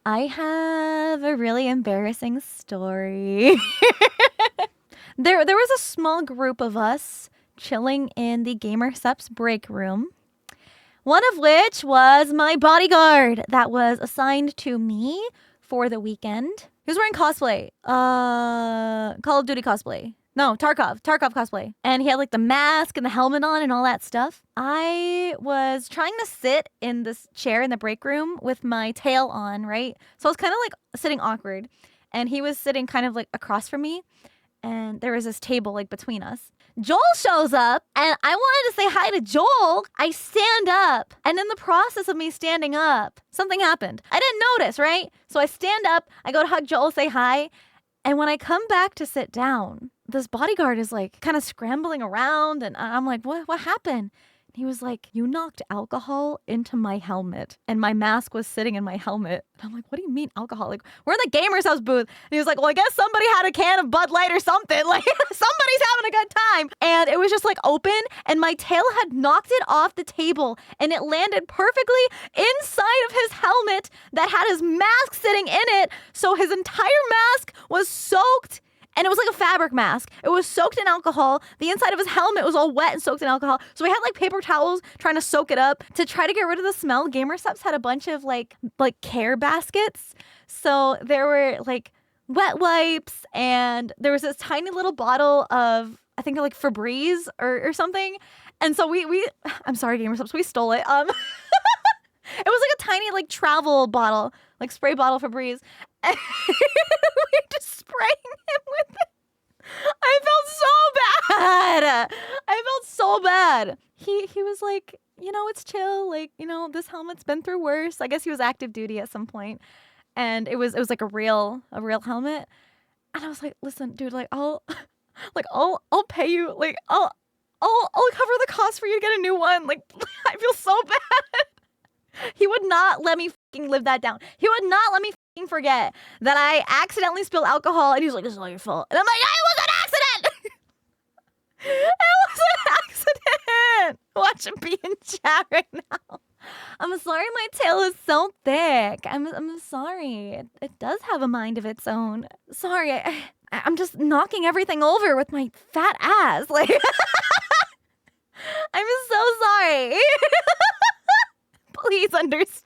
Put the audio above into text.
I have a really embarrassing story. There was a small group of us chilling in the Gamer Sup's break room. One of which was my bodyguard that was assigned to me for the weekend. He was wearing cosplay. Call of Duty cosplay. No, Tarkov cosplay. And he had like the mask and the helmet on and all that stuff. I was trying to sit in this chair in the break room with my tail on, right? So I was kind of like sitting awkward. And he was sitting kind of like across from me. And there was this table like between us. Joel shows up and I wanted to say hi to Joel. I stand up, and in the process of me standing up, something happened. I didn't notice, right? So I stand up, I go to hug Joel, say hi. And when I come back to sit down, this bodyguard is like kind of scrambling around, and I'm like, what happened? He was like, you knocked alcohol into my helmet, and my mask was sitting in my helmet. And I'm like, what do you mean alcohol? Like, we're in the Gamer's House booth. And he was like, well, I guess somebody had a can of Bud Light or something. Like, somebody's having a good time. And it was just like open, and my tail had knocked it off the table, and it landed perfectly inside of his helmet that had his mask sitting in it. So his entire mask was soaked. And it was like a fabric mask. It was soaked in alcohol. The inside of his helmet was all wet and soaked in alcohol. So we had like paper towels trying to soak it up to try to get rid of the smell. Gamer Supps had a bunch of like care baskets. So there were like wet wipes, and there was this tiny little bottle of, I think like Febreze or something. And so we I'm sorry, Gamer Supps, we stole it. It was like a tiny like travel bottle, like spray bottle Febreze. And we were just spraying him with it. I felt so bad. He was like, it's chill. Like, this helmet's been through worse. I guess he was active duty at some point. And it was like a real helmet. And I was like, listen, dude, I'll pay you. Like, I'll cover the cost for you to get a new one. Like, I feel so bad. He would not let me fucking live that down. He would not let me fucking forget that I accidentally spilled alcohol, and he was like, this is all your fault. And I'm like, it was an accident! It was an accident! Watch him be in chat right now. I'm sorry my tail is so thick. I'm sorry. It does have a mind of its own. Sorry, I'm just knocking everything over with my fat ass. Like, I'm so sorry. Please understand.